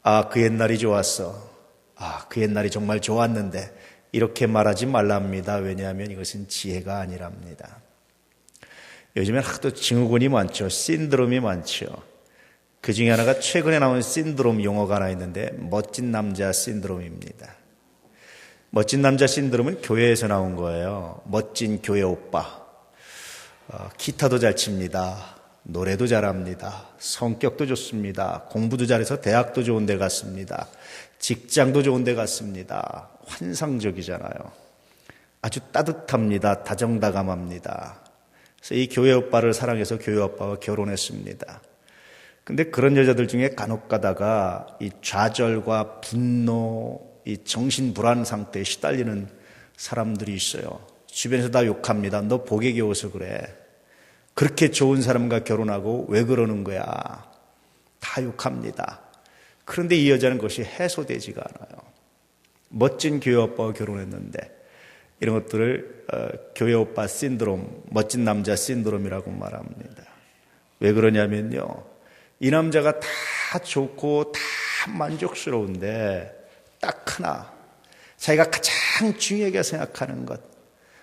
아, 그 옛날이 좋았어. 아, 그 옛날이 정말 좋았는데 이렇게 말하지 말랍니다. 왜냐하면 이것은 지혜가 아니랍니다. 요즘엔 하도 증후군이 많죠. 신드롬이 많죠. 그 중에 하나가 최근에 나온 신드롬 용어가 하나 있는데 멋진 남자 신드롬입니다. 멋진 남자 신드롬은 교회에서 나온 거예요. 멋진 교회 오빠. 기타도 잘 칩니다. 노래도 잘합니다. 성격도 좋습니다. 공부도 잘해서 대학도 좋은 데 갔습니다. 직장도 좋은 데 갔습니다. 환상적이잖아요. 아주 따뜻합니다. 다정다감합니다. 그래서 이 교회 오빠를 사랑해서 교회 오빠와 결혼했습니다. 근데 그런 여자들 중에 간혹 가다가 이 좌절과 분노, 이 정신불안 상태에 시달리는 사람들이 있어요. 주변에서 다 욕합니다. 너 복에 겨워서 그래. 그렇게 좋은 사람과 결혼하고 왜 그러는 거야. 다 욕합니다. 그런데 이 여자는 그것이 해소되지가 않아요. 멋진 교회 오빠와 결혼했는데 이런 것들을 교회 오빠 신드롬, 멋진 남자 신드롬이라고 말합니다. 왜 그러냐면요. 이 남자가 다 좋고 다 만족스러운데 딱 하나 자기가 가장 중요하게 생각하는 것,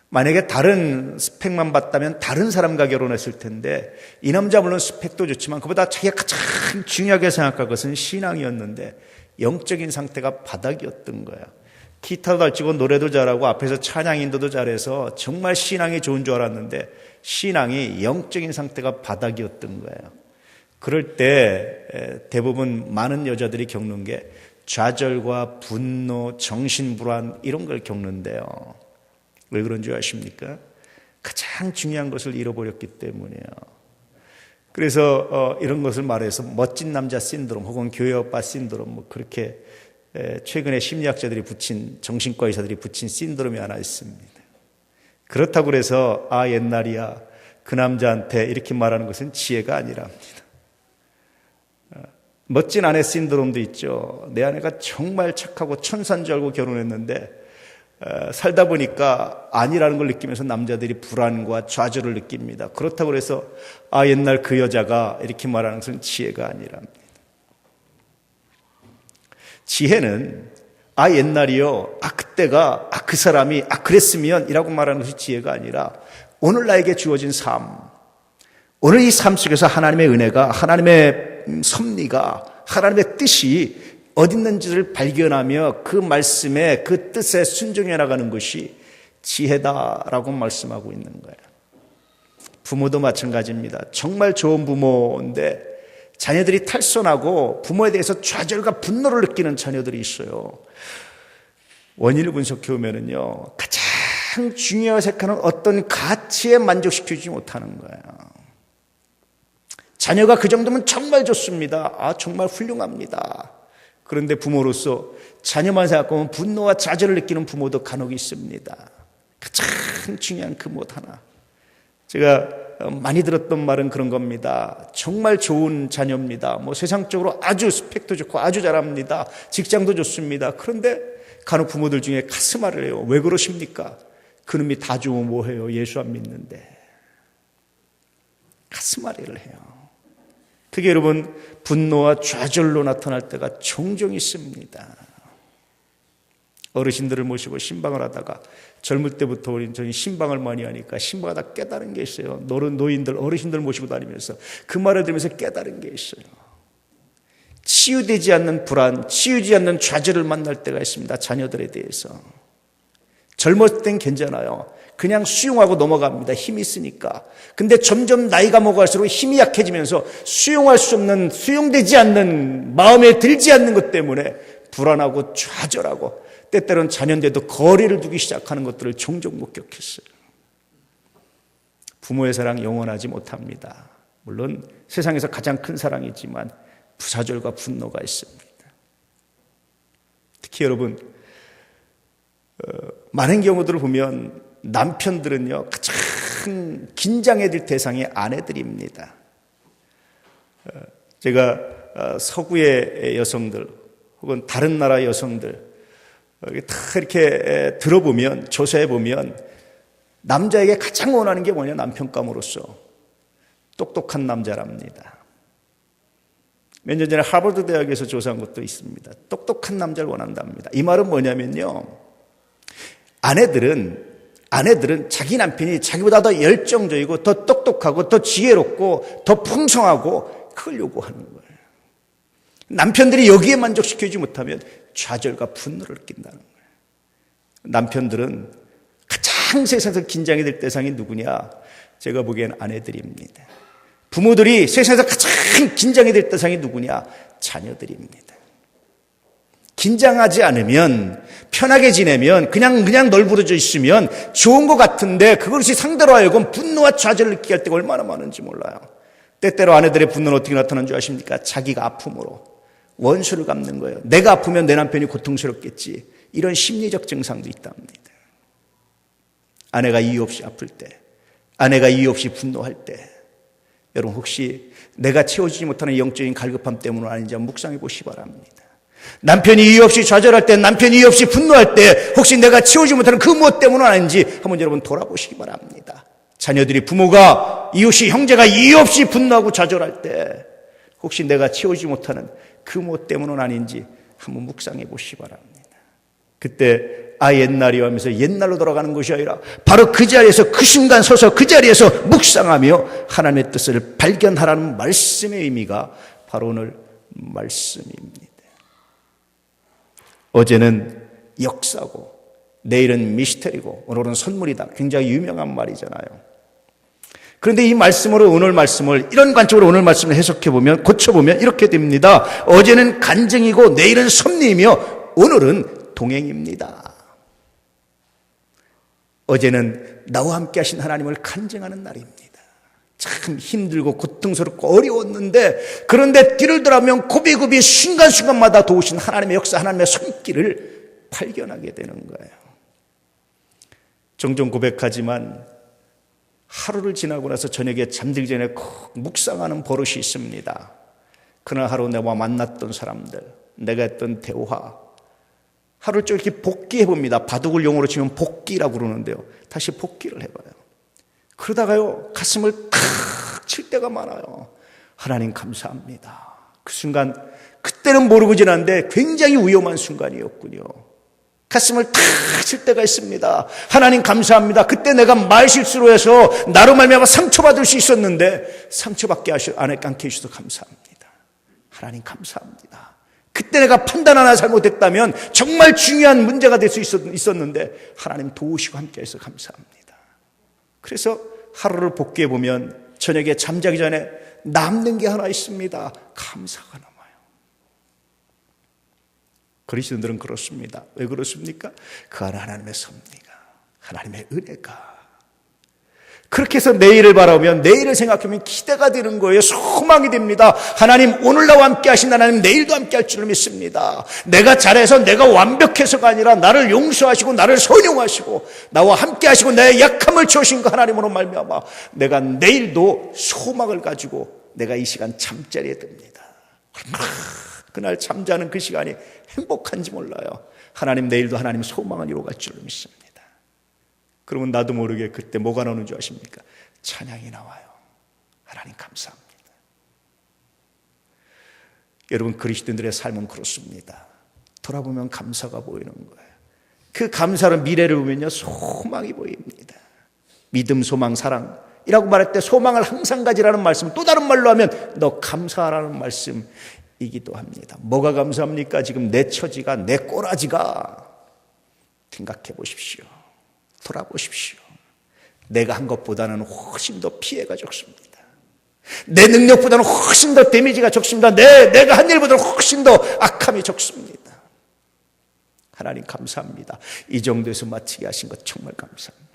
만약에 다른 스펙만 봤다면 다른 사람과 결혼했을 텐데 이 남자 물론 스펙도 좋지만 그보다 자기가 가장 중요하게 생각할 것은 신앙이었는데 영적인 상태가 바닥이었던 거예요. 기타도 잘 치고 노래도 잘하고 앞에서 찬양 인도도 잘해서 정말 신앙이 좋은 줄 알았는데 신앙이 영적인 상태가 바닥이었던 거예요. 그럴 때 대부분 많은 여자들이 겪는 게 좌절과 분노, 정신불안 이런 걸 겪는데요. 왜 그런 줄 아십니까? 가장 중요한 것을 잃어버렸기 때문이에요. 그래서 이런 것을 말해서 멋진 남자 신드롬 혹은 교회 오빠 신드롬 뭐 그렇게 최근에 심리학자들이 붙인, 정신과 의사들이 붙인 신드롬이 하나 있습니다. 그렇다고 그래서 아 옛날이야 그 남자한테 이렇게 말하는 것은 지혜가 아니랍니다. 멋진 아내 신드롬도 있죠. 내 아내가 정말 착하고 천사인 줄 알고 결혼했는데 살다 보니까 아니라는 걸 느끼면서 남자들이 불안과 좌절을 느낍니다. 그렇다고 해서 아 옛날 그 여자가 이렇게 말하는 것은 지혜가 아니랍니다. 지혜는 아 옛날이요, 아 그때가, 아 그 사람이, 아 그랬으면 이라고 말하는 것이 지혜가 아니라 오늘 나에게 주어진 삶, 오늘 이 삶 속에서 하나님의 은혜가, 하나님의 섭리가, 하나님의 뜻이 어디 있는지를 발견하며 그 말씀에 그 뜻에 순종해 나가는 것이 지혜다라고 말씀하고 있는 거예요. 부모도 마찬가지입니다. 정말 좋은 부모인데 자녀들이 탈선하고 부모에 대해서 좌절과 분노를 느끼는 자녀들이 있어요. 원인을 분석해 보면요, 가장 중요하게 생각하는 어떤 가치에 만족시키지 못하는 거예요. 자녀가 그 정도면 정말 좋습니다. 아 정말 훌륭합니다. 그런데 부모로서 자녀만 생각하면 분노와 좌절을 느끼는 부모도 간혹 있습니다. 가장 중요한 그 못 하나. 제가 많이 들었던 말은 그런 겁니다. 정말 좋은 자녀입니다. 뭐 세상적으로 아주 스펙도 좋고 아주 잘합니다. 직장도 좋습니다. 그런데 간혹 부모들 중에 가슴앓이를 해요. 왜 그러십니까? 그놈이 다 좋으면 뭐해요? 예수 안 믿는데. 가슴앓이를 해요. 그게 여러분 분노와 좌절로 나타날 때가 종종 있습니다. 어르신들을 모시고 신방을 하다가 젊을 때부터 저희 신방을 많이 하니까 신방하다 깨달은 게 있어요. 노인들, 어르신들 모시고 다니면서 그 말을 들으면서 깨달은 게 있어요. 치유되지 않는 불안, 치유되지 않는 좌절을 만날 때가 있습니다. 자녀들에 대해서. 젊었을 땐 괜찮아요. 그냥 수용하고 넘어갑니다. 힘이 있으니까. 근데 점점 나이가 먹어갈수록 힘이 약해지면서 수용할 수 없는, 수용되지 않는, 마음에 들지 않는 것 때문에 불안하고 좌절하고 때때로는 자녀인데도 거리를 두기 시작하는 것들을 종종 목격했어요. 부모의 사랑 영원하지 못합니다. 물론 세상에서 가장 큰 사랑이지만 부사절과 분노가 있습니다. 특히 여러분, 많은 경우들을 보면 남편들은요, 가장 긴장해야 될 대상이 아내들입니다. 제가 서구의 여성들 혹은 다른 나라 여성들 다 이렇게 들어보면, 조사해보면 남자에게 가장 원하는 게 뭐냐, 남편감으로서 똑똑한 남자랍니다. 몇 년 전에 하버드 대학에서 조사한 것도 있습니다. 똑똑한 남자를 원한답니다. 이 말은 뭐냐면요, 아내들은 자기 남편이 자기보다 더 열정적이고 더 똑똑하고 더 지혜롭고 더 풍성하고 그걸 요구하는 거예요. 남편들이 여기에 만족시켜주지 못하면 좌절과 분노를 느낀다는 거예요. 남편들은 가장 세상에서 긴장이 될 대상이 누구냐? 제가 보기엔 아내들입니다. 부모들이 세상에서 가장 긴장이 될 대상이 누구냐? 자녀들입니다. 긴장하지 않으면, 편하게 지내면, 그냥 널브러져 있으면 좋은 것 같은데 그것이 상대로 하여금 분노와 좌절을 느끼게 할 때가 얼마나 많은지 몰라요. 때때로 아내들의 분노는 어떻게 나타나는 줄 아십니까? 자기가 아픔으로 원수를 갚는 거예요. 내가 아프면 내 남편이 고통스럽겠지. 이런 심리적 증상도 있답니다. 아내가 이유 없이 아플 때, 아내가 이유 없이 분노할 때, 여러분 혹시 내가 채워주지 못하는 영적인 갈급함 때문은 아닌지 한번 묵상해 보시기 바랍니다. 남편이 이유 없이 좌절할 때, 남편이 이유 없이 분노할 때 혹시 내가 채우지 못하는 그 무엇 때문은 아닌지 한번 여러분 돌아보시기 바랍니다. 자녀들이, 부모가, 이웃이, 형제가 이유 없이 분노하고 좌절할 때 혹시 내가 채우지 못하는 그 무엇 때문은 아닌지 한번 묵상해 보시기 바랍니다. 그때 옛날이요 하면서 옛날로 돌아가는 것이 아니라 바로 그 자리에서, 그 순간 서서 그 자리에서 묵상하며 하나님의 뜻을 발견하라는 말씀의 의미가 바로 오늘 말씀입니다. 어제는 역사고 내일은 미스터리고 오늘은 선물이다. 굉장히 유명한 말이잖아요. 그런데 이 말씀으로 오늘 말씀을, 이런 관점으로 오늘 말씀을 해석해보면, 고쳐보면 이렇게 됩니다. 어제는 간증이고 내일은 섭리이며 오늘은 동행입니다. 어제는 나와 함께 하신 하나님을 간증하는 날입니다. 참 힘들고 고통스럽고 어려웠는데, 그런데 뒤를 돌아보면 고비고비 순간순간마다 도우신 하나님의 역사, 하나님의 손길을 발견하게 되는 거예요. 종종 고백하지만 하루를 지나고 나서 저녁에 잠들기 전에 꼭 묵상하는 버릇이 있습니다. 그날 하루 내가 만났던 사람들, 내가 했던 대화, 하루를 좀 이렇게 복기해봅니다. 바둑을 용어로 치면 복기라고 그러는데요. 다시 복기를 해봐요. 그러다가요, 가슴을 탁 칠 때가 많아요. 하나님 감사합니다. 그 순간, 그때는 모르고 지났는데 굉장히 위험한 순간이었군요. 가슴을 탁 칠 때가 있습니다. 하나님 감사합니다. 그때 내가 말실수로 해서 나로 말미암아 상처받을 수 있었는데 상처받게 않게 해주셔서 감사합니다. 하나님 감사합니다. 그때 내가 판단 하나 잘못했다면 정말 중요한 문제가 될 수 있었는데 하나님 도우시고 함께해서 감사합니다. 그래서 하루를 복귀해보면 저녁에 잠자기 전에 남는 게 하나 있습니다. 감사가 남아요. 그리스도인들은 그렇습니다. 왜 그렇습니까? 그 안에 하나님의 섭리가, 하나님의 은혜가. 그렇게 해서 내일을 바라보면, 내일을 생각하면 기대가 되는 거예요. 소망이 됩니다. 하나님 오늘 나와 함께 하신 하나님 내일도 함께 할 줄을 믿습니다. 내가 잘해서, 내가 완벽해서가 아니라 나를 용서하시고 나를 선용하시고 나와 함께 하시고 내 약함을 채우신 그 하나님으로 말미암아 내가 내일도 소망을 가지고 내가 이 시간 잠자리에 듭니다. 그날 잠자는 그 시간이 행복한지 몰라요. 하나님 내일도 하나님 소망을 이루어갈 줄을 믿습니다. 그러면 나도 모르게 그때 뭐가 나오는 줄 아십니까? 찬양이 나와요. 하나님 감사합니다. 여러분, 그리스도인들의 삶은 그렇습니다. 돌아보면 감사가 보이는 거예요. 그 감사로 미래를 보면요, 소망이 보입니다. 믿음, 소망, 사랑이라고 말할 때 소망을 항상 가지라는 말씀, 또 다른 말로 하면 너 감사하라는 말씀이기도 합니다. 뭐가 감사합니까? 지금 내 처지가, 내 꼬라지가. 생각해 보십시오. 돌아보십시오. 내가 한 것보다는 훨씬 더 피해가 적습니다. 내 능력보다는 훨씬 더 데미지가 적습니다. 내가 한 일보다는 훨씬 더 악함이 적습니다. 하나님 감사합니다. 이 정도에서 마치게 하신 것 정말 감사합니다.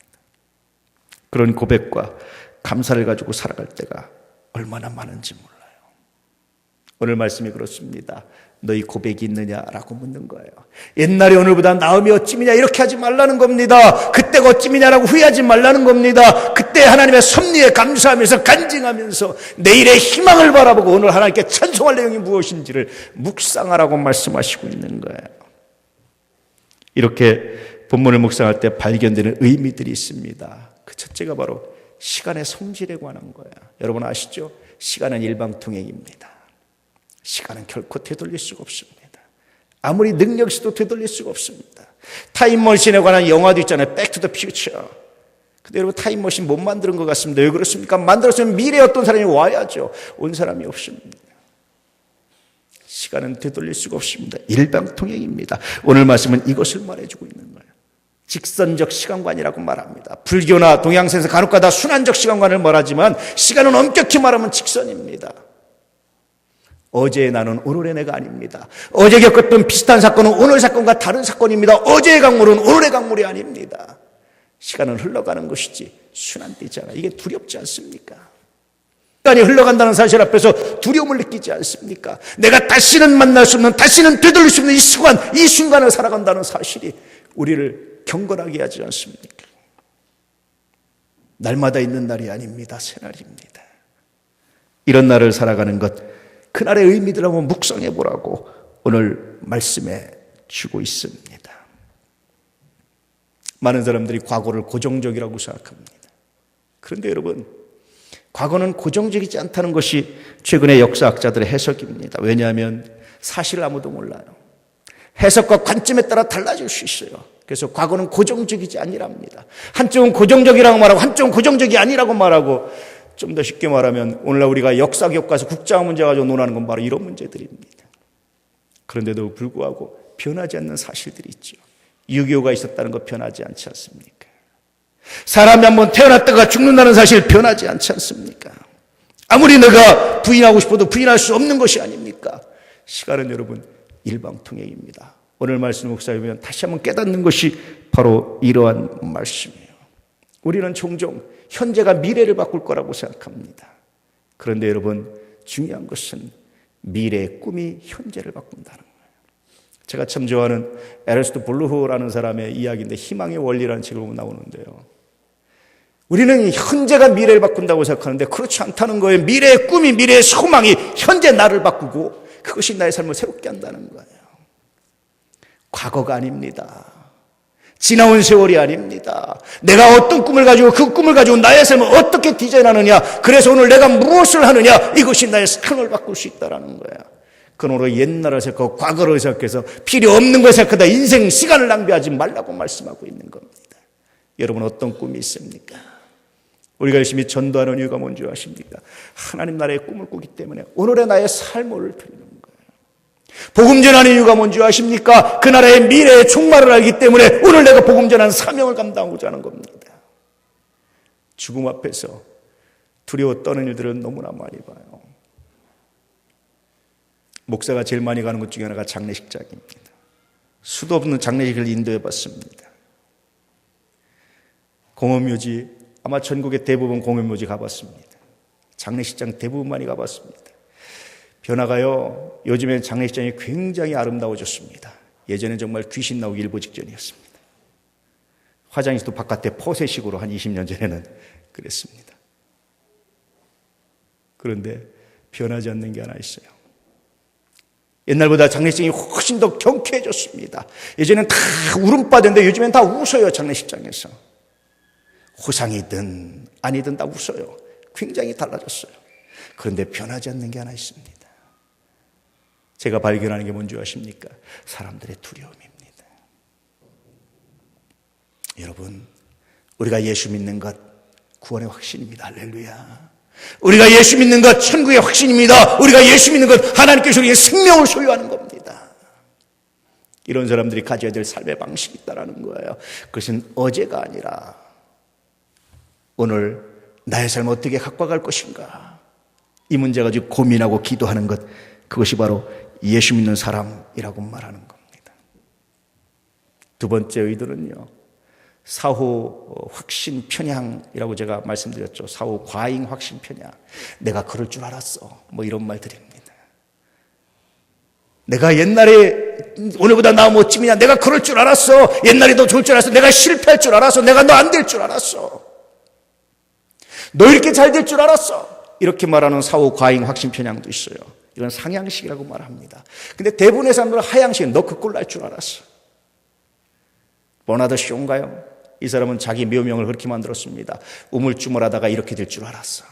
그런 고백과 감사를 가지고 살아갈 때가 얼마나 많은지 몰라요. 오늘 말씀이 그렇습니다. 너희 고백이 있느냐라고 묻는 거예요. 옛날에 오늘보다 나음이 어찌미냐 이렇게 하지 말라는 겁니다. 그때가 어찌미냐라고 후회하지 말라는 겁니다. 그때 하나님의 섭리에 감사하면서 간증하면서 내일의 희망을 바라보고 오늘 하나님께 찬송할 내용이 무엇인지를 묵상하라고 말씀하시고 있는 거예요. 이렇게 본문을 묵상할 때 발견되는 의미들이 있습니다. 그 첫째가 바로 시간의 성질에 관한 거예요. 여러분 아시죠? 시간은 일방통행입니다. 시간은 결코 되돌릴 수가 없습니다. 아무리 능력 있어도 되돌릴 수가 없습니다. 타임머신에 관한 영화도 있잖아요. 백투더 퓨처. 근데 여러분 타임머신 못 만드는 것 같습니다. 왜 그렇습니까? 만들었으면 미래에 어떤 사람이 와야죠. 온 사람이 없습니다. 시간은 되돌릴 수가 없습니다. 일방통행입니다. 오늘 말씀은 이것을 말해주고 있는 거예요. 직선적 시간관이라고 말합니다. 불교나 동양세에서 간혹가다 순환적 시간관을 말하지만 시간은 엄격히 말하면 직선입니다. 어제의 나는 오늘의 내가 아닙니다. 어제 겪었던 비슷한 사건은 오늘 사건과 다른 사건입니다. 어제의 강물은 오늘의 강물이 아닙니다. 시간은 흘러가는 것이지 순환되지 않아요. 이게 두렵지 않습니까? 시간이 흘러간다는 사실 앞에서 두려움을 느끼지 않습니까? 내가 다시는 만날 수 없는, 다시는 되돌릴 수 없는 이 순간을 살아간다는 사실이 우리를 경건하게 하지 않습니까? 날마다 있는 날이 아닙니다. 새날입니다. 이런 날을 살아가는 것, 그날의 의미들 한번 묵상해 보라고 오늘 말씀해 주고 있습니다. 많은 사람들이 과거를 고정적이라고 생각합니다. 그런데 여러분, 과거는 고정적이지 않다는 것이 최근의 역사학자들의 해석입니다. 왜냐하면 사실을 아무도 몰라요. 해석과 관점에 따라 달라질 수 있어요. 그래서 과거는 고정적이지 아니랍니다. 한쪽은 고정적이라고 말하고 한쪽은 고정적이 아니라고 말하고, 좀 더 쉽게 말하면 오늘날 우리가 역사 교과서 국정화 문제 가지고 논하는 건 바로 이런 문제들입니다. 그런데도 불구하고 변하지 않는 사실들이 있죠. 6.25가 있었다는 거 변하지 않지 않습니까? 사람이 한번 태어났다가 죽는다는 사실 변하지 않지 않습니까? 아무리 내가 부인하고 싶어도 부인할 수 없는 것이 아닙니까? 시간은 여러분 일방통행입니다. 오늘 말씀 묵상해보면 다시 한번 깨닫는 것이 바로 이러한 말씀이에요. 우리는 종종 현재가 미래를 바꿀 거라고 생각합니다. 그런데 여러분, 중요한 것은 미래의 꿈이 현재를 바꾼다는 거예요. 제가 참 좋아하는 에르스트 블루흐라는 사람의 이야기인데, 희망의 원리라는 책을 보면 나오는데요. 우리는 현재가 미래를 바꾼다고 생각하는데 그렇지 않다는 거예요. 미래의 꿈이, 미래의 소망이 현재 나를 바꾸고 그것이 나의 삶을 새롭게 한다는 거예요. 과거가 아닙니다. 지나온 세월이 아닙니다. 내가 어떤 꿈을 가지고 그 꿈을 가지고 나의 삶을 어떻게 디자인하느냐, 그래서 오늘 내가 무엇을 하느냐, 이것이 나의 삶을 바꿀 수 있다는 거예요. 그건 오늘 옛날을 생각하고 과거를 생각해서 필요 없는 걸 생각하다 인생 시간을 낭비하지 말라고 말씀하고 있는 겁니다. 여러분, 어떤 꿈이 있습니까? 우리가 열심히 전도하는 이유가 뭔지 아십니까? 하나님 나라의 꿈을 꾸기 때문에 오늘의 나의 삶을 드리는 거예요. 복음 전하는 이유가 뭔지 아십니까? 그 나라의 미래의 종말을 알기 때문에 오늘 내가 복음 전하는 사명을 감당하고자 하는 겁니다. 죽음 앞에서 두려워 떠는 일들은 너무나 많이 봐요. 목사가 제일 많이 가는 곳 중에 하나가 장례식장입니다. 수도 없는 장례식을 인도해 봤습니다. 공업묘지, 아마 전국의 대부분 공업묘지 가봤습니다. 장례식장 대부분 많이 가봤습니다. 변화가요, 요즘엔 장례식장이 굉장히 아름다워졌습니다. 예전엔 정말 귀신 나오기 일보 직전이었습니다. 화장실도 바깥에 포세식으로 한 20년 전에는 그랬습니다. 그런데 변하지 않는 게 하나 있어요. 옛날보다 장례식장이 훨씬 더 경쾌해졌습니다. 예전엔 다 울음바다인데 요즘엔 다 웃어요. 장례식장에서. 호상이든 아니든 다 웃어요. 굉장히 달라졌어요. 그런데 변하지 않는 게 하나 있습니다. 제가 발견하는 게 뭔지 아십니까? 사람들의 두려움입니다. 여러분, 우리가 예수 믿는 것 구원의 확신입니다. 할렐루야. 우리가 예수 믿는 것 천국의 확신입니다. 우리가 예수 믿는 것 하나님께서 우리의 생명을 소유하는 겁니다. 이런 사람들이 가져야 될 삶의 방식이 있다는 거예요. 그것은 어제가 아니라 오늘 나의 삶을 어떻게 갖고 갈 것인가, 이 문제 가지고 고민하고 기도하는 것, 그것이 바로 예수 믿는 사람이라고 말하는 겁니다. 두 번째 의도는요, 사후 확신 편향이라고 제가 말씀드렸죠. 사후 과잉 확신 편향. 내가 그럴 줄 알았어, 뭐 이런 말들입니다. 내가 옛날에 오늘보다 나 멋지냐, 내가 그럴 줄 알았어, 옛날에 더 좋을 줄 알았어, 내가 실패할 줄 알았어, 내가 너 안 될 줄 알았어, 너 이렇게 잘 될 줄 알았어, 이렇게 말하는 사후 과잉 확신 편향도 있어요. 이건 상향식이라고 말합니다. 근데 대부분의 사람들은 하향식은 너 그 꼴 날 줄 알았어. 버나드 쇼인가요? 이 사람은 자기 묘명을 그렇게 만들었습니다. 우물쭈물하다가 이렇게 될 줄 알았어.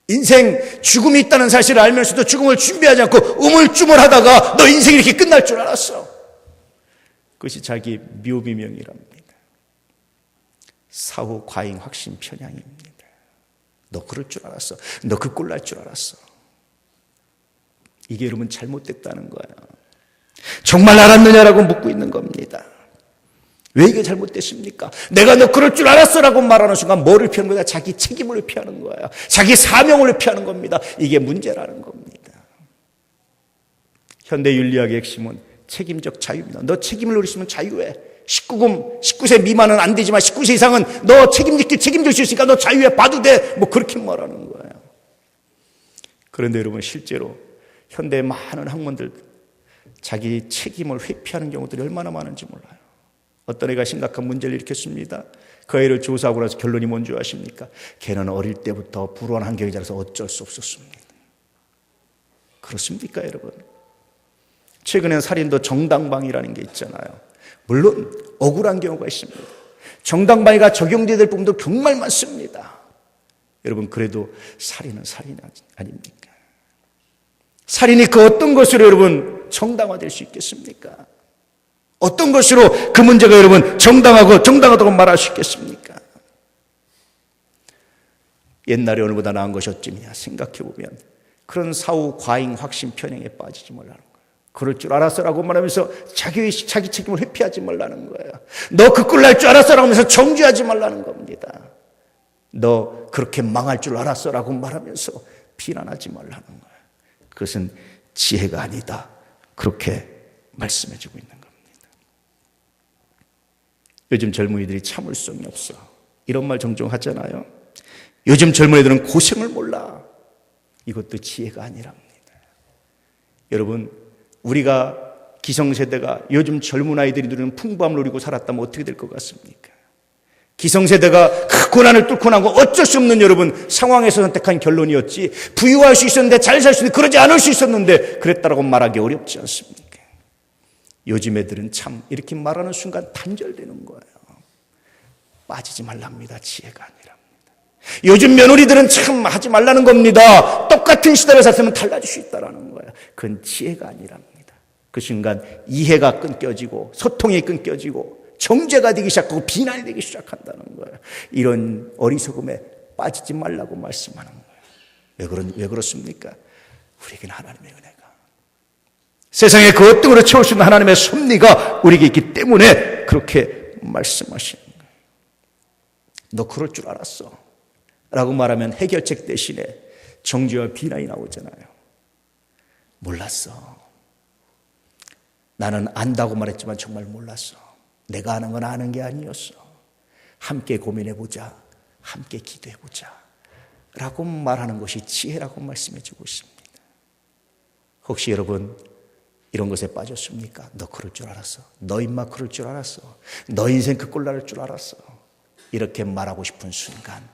인생 죽음이 있다는 사실을 알면서도 죽음을 준비하지 않고 우물쭈물하다가 너 인생이 이렇게 끝날 줄 알았어. 그것이 자기 묘비명이랍니다. 사후 과잉 확신 편향입니다. 너 그럴 줄 알았어. 너 그 꼴 날 줄 알았어. 이게 여러분 잘못됐다는 거예요. 정말 알았느냐라고 묻고 있는 겁니다. 왜 이게 잘못됐습니까? 내가 너 그럴 줄 알았어라고 말하는 순간 뭐를 피하는 거야? 자기 책임을 피하는 거예요. 자기 사명을 피하는 겁니다. 이게 문제라는 겁니다. 현대 윤리학의 핵심은 책임적 자유입니다. 너 책임을 우리시면 자유해. 19세 미만은 안 되지만 19세 이상은 너 책임질 수 있으니까 너 자유해 봐도 돼. 뭐 그렇게 말하는 거예요. 그런데 여러분 실제로 현대의 많은 학문들 자기 책임을 회피하는 경우들이 얼마나 많은지 몰라요. 어떤 애가 심각한 문제를 일으켰습니다. 그 애를 조사하고 나서 결론이 뭔지 아십니까? 걔는 어릴 때부터 불우한 환경에 자라서 어쩔 수 없었습니다. 그렇습니까 여러분? 최근엔 살인도 정당방위라는 게 있잖아요. 물론 억울한 경우가 있습니다. 정당방위가 적용돼야 될 부분도 정말 많습니다. 여러분 그래도 살인은 살인 아닙니까? 살인이 그 어떤 것으로 여러분 정당화될 수 있겠습니까? 어떤 것으로 그 문제가 여러분 정당하다고 말할 수 있겠습니까? 옛날에 어느보다 나은 것이 어찌냐 생각해보면 그런 사후 과잉 확신 편향에 빠지지 말라는 거예요. 그럴 줄 알았어라고 말하면서 자기 책임을 회피하지 말라는 거예요. 너 그 꼴 날 줄 알았어라고 하면서 정죄하지 말라는 겁니다. 너 그렇게 망할 줄 알았어라고 말하면서 비난하지 말라는 거예요. 그것은 지혜가 아니다. 그렇게 말씀해주고 있는 겁니다. 요즘 젊은이들이 참을성이 없어. 이런 말 종종 하잖아요. 요즘 젊은이들은 고생을 몰라. 이것도 지혜가 아니랍니다. 여러분 우리가 기성세대가 요즘 젊은 아이들이 누리는 풍부함을 누리고 살았다면 어떻게 될 것 같습니까? 기성세대가 그 고난을 뚫고 나고 어쩔 수 없는 여러분 상황에서 선택한 결론이었지 부유할 수 있었는데 잘 살 수 있는데 그러지 않을 수 있었는데 그랬다라고 말하기 어렵지 않습니까? 요즘 애들은 참 이렇게 말하는 순간 단절되는 거예요. 빠지지 말랍니다. 지혜가 아니랍니다. 요즘 며느리들은 참 하지 말라는 겁니다. 똑같은 시대를 살았으면 달라질 수 있다는 거예요. 그건 지혜가 아니랍니다. 그 순간 이해가 끊겨지고 소통이 끊겨지고 정죄가 되기 시작하고 비난이 되기 시작한다는 거예요. 이런 어리석음에 빠지지 말라고 말씀하는 거예요. 왜 그렇습니까? 우리에게는 하나님의 은혜가 세상에 그 어떤 것으로 채울 수 있는 하나님의 섭리가 우리에게 있기 때문에 그렇게 말씀하시는 거예요. 너 그럴 줄 알았어 라고 말하면 해결책 대신에 정죄와 비난이 나오잖아요. 몰랐어. 나는 안다고 말했지만 정말 몰랐어. 내가 아는 건 아는 게 아니었어. 함께 고민해보자. 함께 기도해보자. 라고 말하는 것이 지혜라고 말씀해주고 있습니다. 혹시 여러분 이런 것에 빠졌습니까? 너 그럴 줄 알았어. 너 인마 그럴 줄 알았어. 너 인생 그 꼴 날 줄 알았어. 이렇게 말하고 싶은 순간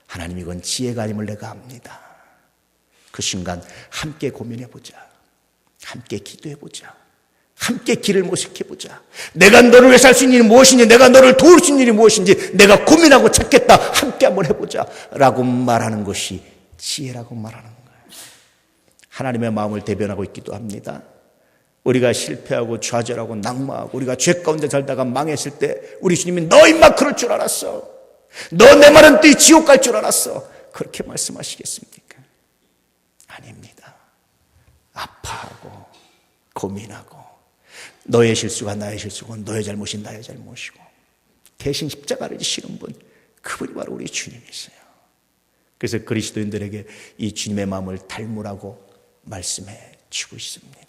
하나님 이건 지혜가 아님을 내가 압니다. 그 순간 함께 고민해보자. 함께 기도해보자. 함께 길을 모색해보자. 내가 너를 위해 살 수 있는 일이 무엇인지 내가 너를 도울 수 있는 일이 무엇인지 내가 고민하고 찾겠다. 함께 한번 해보자 라고 말하는 것이 지혜라고 말하는 거예요. 하나님의 마음을 대변하고 있기도 합니다. 우리가 실패하고 좌절하고 낙마하고 우리가 죄 가운데 살다가 망했을 때 우리 주님이 너 임마 그럴 줄 알았어. 너 내 말은 또 지옥 갈 줄 알았어. 그렇게 말씀하시겠습니까? 아닙니다. 아파하고 고민하고 너의 실수가 나의 실수고 너의 잘못이 나의 잘못이고 대신 십자가를 지시는 분 그분이 바로 우리 주님이세요. 그래서 그리스도인들에게 이 주님의 마음을 닮으라고 말씀해 주고 있습니다.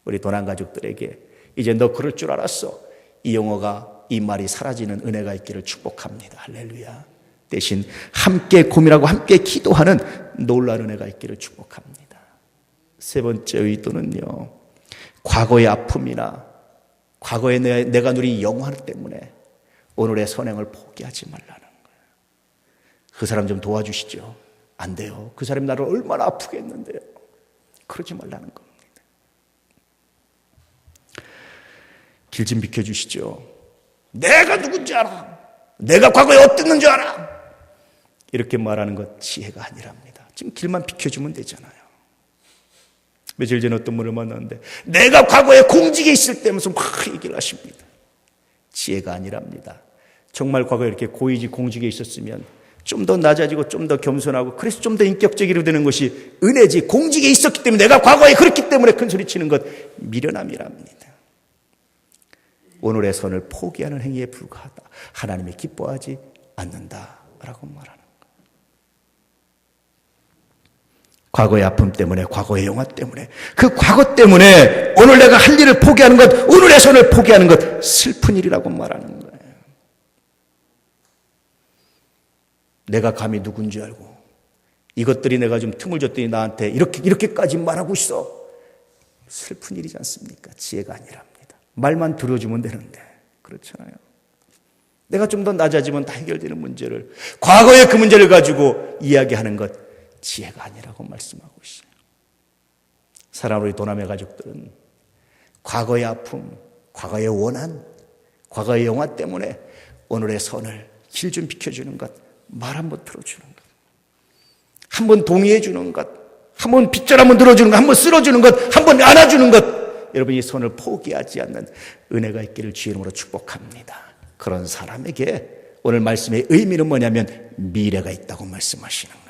우리 도난 가족들에게 이제 너 그럴 줄 알았어. 이 용어가 이 말이 사라지는 은혜가 있기를 축복합니다. 할렐루야. 대신 함께 고민하고 함께 기도하는 놀라운 은혜가 있기를 축복합니다. 세 번째 의도는요. 과거의 아픔이나 과거에 내가 누린 영화 때문에 오늘의 선행을 포기하지 말라는 거예요. 그 사람 좀 도와주시죠. 안 돼요. 그 사람이 나를 얼마나 아프게 했는데요. 그러지 말라는 겁니다. 길 좀 비켜주시죠. 내가 누군지 알아. 내가 과거에 어땠는지 알아. 이렇게 말하는 것 지혜가 아니랍니다. 지금 길만 비켜주면 되잖아요. 며칠 전에 어떤 분을 만났는데 내가 과거에 공직에 있을 때면서 막 얘기를 하십니다. 지혜가 아니랍니다. 정말 과거에 이렇게 고위직 공직에 있었으면 좀 더 낮아지고 좀 더 겸손하고 그래서 좀 더 인격적이로 되는 것이 은혜지, 공직에 있었기 때문에 내가 과거에 그렇기 때문에 큰 소리 치는 것 미련함이랍니다. 오늘의 선을 포기하는 행위에 불과하다. 하나님이 기뻐하지 않는다라고 말하는 것. 과거의 아픔 때문에, 과거의 영화 때문에, 그 과거 때문에 오늘 내가 할 일을 포기하는 것, 오늘의 선을 포기하는 것, 슬픈 일이라고 말하는 거예요. 내가 감히 누군지 알고 이것들이 내가 좀 틈을 줬더니 나한테 이렇게까지 말하고 있어. 슬픈 일이지 않습니까? 지혜가 아니랍니다. 말만 들어주면 되는데 그렇잖아요. 내가 좀 더 낮아지면 다 해결되는 문제를, 과거의 그 문제를 가지고 이야기하는 것 지혜가 아니라고 말씀하고 있어요. 사랑하는 우리 도남의 가족들은 과거의 아픔, 과거의 원한, 과거의 영화 때문에 오늘의 선을 길 좀 비켜주는 것, 말 한번 들어주는 것, 한번 동의해 주는 것, 한번 빗절 한번 들어주는 것, 한번 쓸어주는 것, 한번 안아주는 것, 여러분 이 손을 포기하지 않는 은혜가 있기를 주의 이름으로 축복합니다. 그런 사람에게 오늘 말씀의 의미는 뭐냐면 미래가 있다고 말씀하시는 거예요.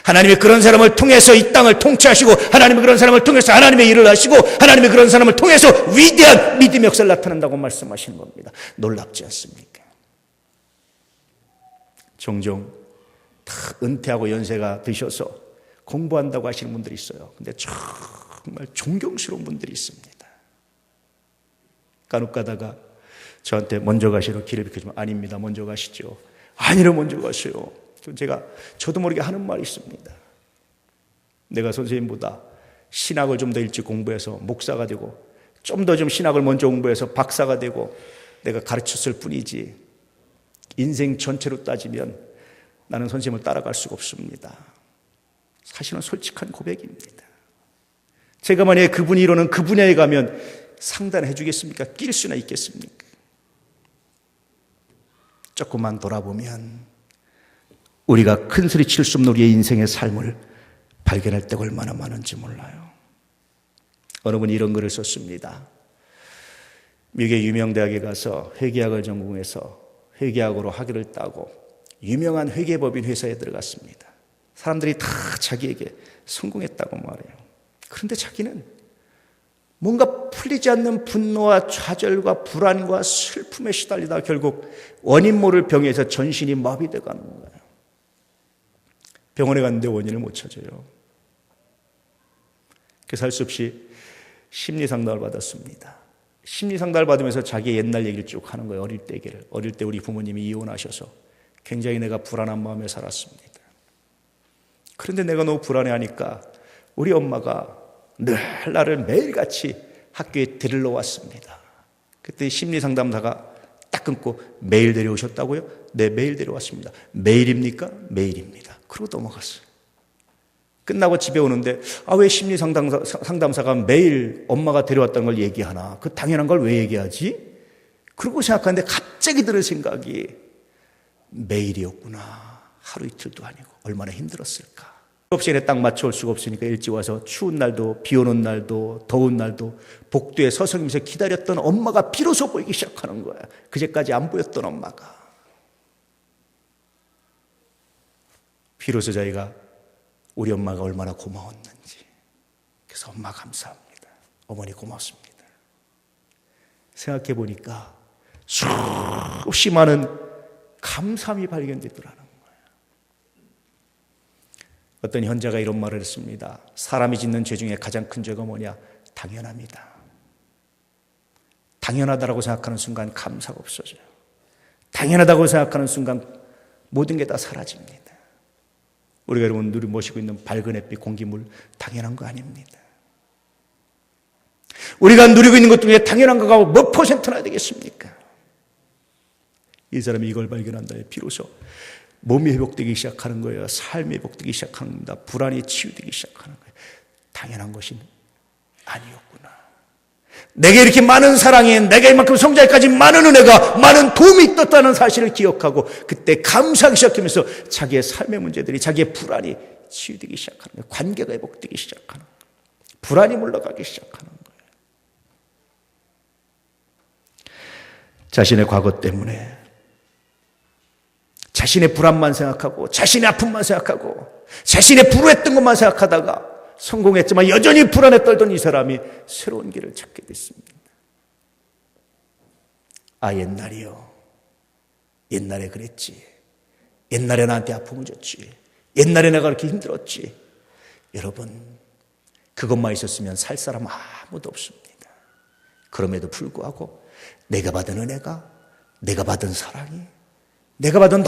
하나님이 그런 사람을 통해서 이 땅을 통치하시고, 하나님이 그런 사람을 통해서 하나님의 일을 하시고, 하나님이 그런 사람을 통해서 위대한 믿음의 역사를 나타낸다고 말씀하시는 겁니다. 놀랍지 않습니까? 종종 다 은퇴하고 연세가 드셔서 공부한다고 하시는 분들이 있어요. 근데 정말 존경스러운 분들이 있습니다. 간혹 가다가 저한테 먼저 가시라고 길을 비켜주면 아닙니다. 먼저 가시죠. 아니요, 먼저 가세요. 저도 모르게 하는 말이 있습니다. 내가 선생님보다 신학을 좀 더 일찍 공부해서 목사가 되고 좀 더 신학을 먼저 공부해서 박사가 되고 내가 가르쳤을 뿐이지 인생 전체로 따지면 나는 선생님을 따라갈 수가 없습니다. 사실은 솔직한 고백입니다. 제가 만약에 그분이 이러는 그 분야에 가면 상담해 주겠습니까? 낄 수나 있겠습니까? 조금만 돌아보면 우리가 큰 소리 칠 수 없는 우리의 인생의 삶을 발견할 때가 얼마나 많은지 몰라요. 어느 분이 이런 글을 썼습니다. 미국의 유명 대학에 가서 회계학을 전공해서 회계학으로 학위를 따고 유명한 회계법인 회사에 들어갔습니다. 사람들이 다 자기에게 성공했다고 말해요. 그런데 자기는 뭔가 풀리지 않는 분노와 좌절과 불안과 슬픔에 시달리다 결국 원인 모를 병에서 전신이 마비되어 가는 거예요. 병원에 갔는데 원인을 못 찾아요. 그래서 할 수 없이 심리상담을 받았습니다. 심리상담을 받으면서 자기의 옛날 얘기를 쭉 하는 거예요. 어릴 때 얘기를. 어릴 때 우리 부모님이 이혼하셔서 굉장히 내가 불안한 마음에 살았습니다. 그런데 내가 너무 불안해하니까 우리 엄마가 늘 나를 매일같이 학교에 데리러 왔습니다. 그때 심리상담사가 딱 끊고 매일 데려오셨다고요? 네, 매일 데려왔습니다. 매일입니까? 매일입니다. 그러고 넘어갔어요. 끝나고 집에 오는데 왜 심리상담사가 매일 엄마가 데려왔다는 걸 얘기하나? 그 당연한 걸 왜 얘기하지? 그러고 생각하는데 갑자기 들은 생각이 매일이었구나. 하루 이틀도 아니고 얼마나 힘들었을까. 수업시간에 딱 맞춰올 수가 없으니까 일찍 와서 추운 날도 비 오는 날도 더운 날도 복도에 서성이면서 기다렸던 엄마가 비로소 보이기 시작하는 거야. 그제까지 안 보였던 엄마가. 비로소 자기가 우리 엄마가 얼마나 고마웠는지. 그래서 엄마 감사합니다. 어머니 고맙습니다. 생각해 보니까 수없이 많은 감사함이 발견되더라는 거예요. 어떤 현자가 이런 말을 했습니다. 사람이 짓는 죄 중에 가장 큰 죄가 뭐냐? 당연합니다. 당연하다고 생각하는 순간 감사가 없어져요. 당연하다고 생각하는 순간 모든 게 다 사라집니다. 우리가 여러분 누리 모시고 있는 밝은 햇빛, 공기물 당연한 거 아닙니다. 우리가 누리고 있는 것 중에 당연한 거가 몇 퍼센트나 되겠습니까? 이 사람이 이걸 발견한다. 비로소 몸이 회복되기 시작하는 거예요. 삶이 회복되기 시작하는 겁니다. 불안이 치유되기 시작하는 거예요. 당연한 것이 아니었구나. 내게 이렇게 많은 사랑이, 내게 이만큼 성장까지 많은 은혜가, 많은 도움이 있었다는 사실을 기억하고 그때 감사하기 시작하면서 자기의 삶의 문제들이, 자기의 불안이 치유되기 시작하는 거예요. 관계가 회복되기 시작하는 거예요. 불안이 물러가기 시작하는 거예요. 자신의 과거 때문에 자신의 불안만 생각하고 자신의 아픔만 생각하고 자신의 불우했던 것만 생각하다가 성공했지만 여전히 불안에 떨던 이 사람이 새로운 길을 찾게 됐습니다. 아, 옛날이요. 옛날에 그랬지. 옛날에 나한테 아픔을 줬지. 옛날에 내가 그렇게 힘들었지. 여러분, 그것만 있었으면 살 사람 아무도 없습니다. 그럼에도 불구하고 내가 받은 은혜가, 내가 받은 사랑이, 내가 받은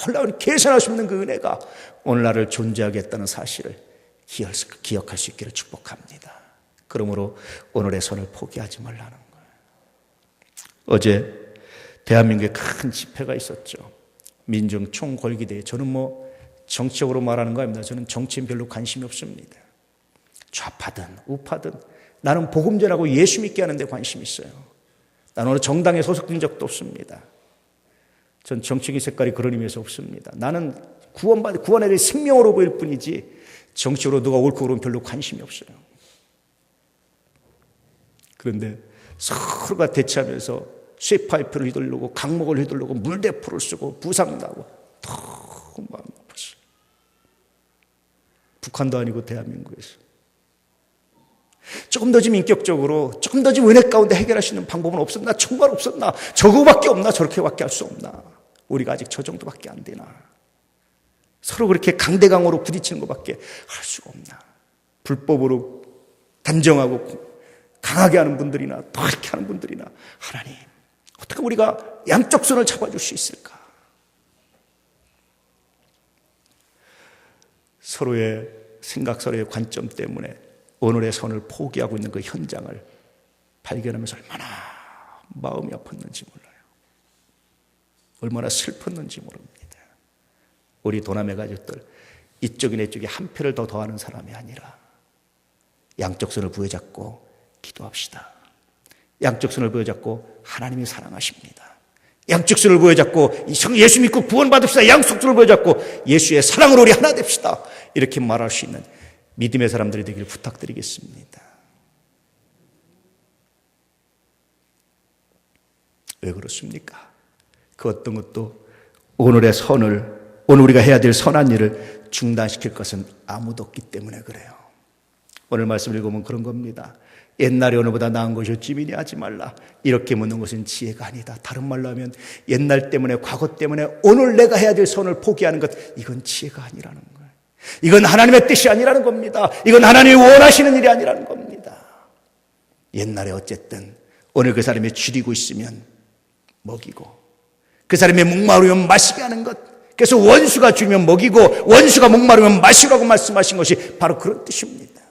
놀라운 계산할 수 없는 그 은혜가 오늘 나를 존재하게 했다는 사실을 기억할 수 있기를 축복합니다. 그러므로 오늘의 선을 포기하지 말라는 거예요. 어제 대한민국에 큰 집회가 있었죠. 민중 총궐기대회. 저는 정치적으로 말하는 거 아닙니다. 저는 정치엔 별로 관심이 없습니다. 좌파든 우파든 나는 복음 전하고 예수 믿게 하는 데 관심이 있어요. 나는 어느 정당에 소속된 적도 없습니다. 전 정치적인 색깔이 그런 의미에서 없습니다. 나는 구원에 대해 생명으로 보일 뿐이지 정치적으로 누가 옳고 그르면 별로 관심이 없어요. 그런데 서로가 대치하면서 쇠파이프를 휘두르고 강목을 휘두르고 물대포를 쓰고 부상나고 너무 마음 아팠어요. 북한도 아니고 대한민국에서. 조금 더 좀 인격적으로, 조금 더 좀 은혜 가운데 해결할 수 있는 방법은 없었나? 정말 없었나? 저거밖에 없나? 저렇게밖에 할 수 없나? 우리가 아직 저 정도밖에 안 되나? 서로 그렇게 강대강으로 부딪히는 것밖에 할 수가 없나? 불법으로 단정하고 강하게 하는 분들이나 더 이렇게 하는 분들이나 하나님, 어떻게 우리가 양쪽 손을 잡아줄 수 있을까? 서로의 생각, 서로의 관점 때문에 오늘의 선을 포기하고 있는 그 현장을 발견하면서 얼마나 마음이 아팠는지 몰라요. 얼마나 슬펐는지 모릅니다. 우리 도남의 가족들, 이쪽이나 이쪽이 한 표를 더 더하는 사람이 아니라 양쪽 손을 부여잡고 기도합시다. 양쪽 손을 부여잡고 하나님이 사랑하십니다. 양쪽 손을 부여잡고 예수 믿고 구원받읍시다. 양쪽 손을 부여잡고 예수의 사랑으로 우리 하나 됩시다. 이렇게 말할 수 있는 믿음의 사람들이 되기를 부탁드리겠습니다. 왜 그렇습니까? 그 어떤 것도 오늘의 선을, 오늘 우리가 해야 될 선한 일을 중단시킬 것은 아무도 없기 때문에 그래요. 오늘 말씀을 읽으면 그런 겁니다. 옛날에 오늘보다 나은 것이 어찌미니 하지 말라. 이렇게 묻는 것은 지혜가 아니다. 다른 말로 하면 옛날 때문에, 과거 때문에 오늘 내가 해야 될 선을 포기하는 것, 이건 지혜가 아니라는 거예요. 이건 하나님의 뜻이 아니라는 겁니다. 이건 하나님이 원하시는 일이 아니라는 겁니다. 옛날에 어쨌든 오늘 그 사람이 줄이고 있으면 먹이고, 그 사람이 목마르면 마시게 하는 것, 그래서 원수가 주면 먹이고 원수가 목마르면 마시라고 말씀하신 것이 바로 그런 뜻입니다.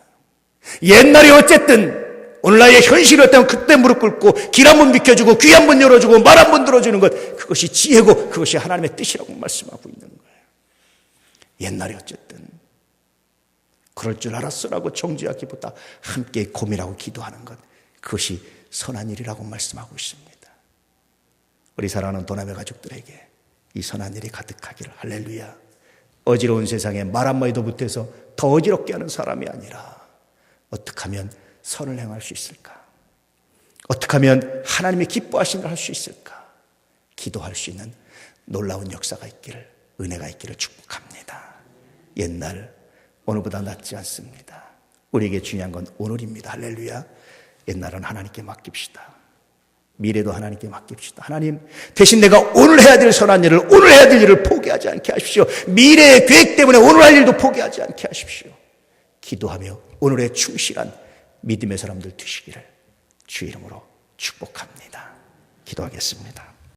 옛날에 어쨌든 오늘 나의 현실이 어떠면 그때 무릎 꿇고 길 한 번 비켜주고 귀 한 번 열어주고 말 한 번 들어주는 것, 그것이 지혜고 그것이 하나님의 뜻이라고 말씀하고 있는 거예요. 옛날에 어쨌든 그럴 줄 알았어라고 정죄하기보다 함께 고민하고 기도하는 것, 그것이 선한 일이라고 말씀하고 있습니다. 우리 사랑하는 도남의 가족들에게 이 선한 일이 가득하기를. 할렐루야. 어지러운 세상에 말 한마디도 못해서 더 어지럽게 하는 사람이 아니라 어떻게 하면 선을 행할 수 있을까? 어떻게 하면 하나님이 기뻐하시는 걸 할 수 있을까? 기도할 수 있는 놀라운 역사가 있기를, 은혜가 있기를 축복합니다. 옛날 오늘보다 낫지 않습니다. 우리에게 중요한 건 오늘입니다. 할렐루야. 옛날은 하나님께 맡깁시다. 미래도 하나님께 맡깁시다. 하나님, 대신 내가 오늘 해야 될 선한 일을, 오늘 해야 될 일을 포기하지 않게 하십시오. 미래의 계획 때문에 오늘 할 일도 포기하지 않게 하십시오. 기도하며 오늘의 충실한 믿음의 사람들 되시기를 주 이름으로 축복합니다. 기도하겠습니다.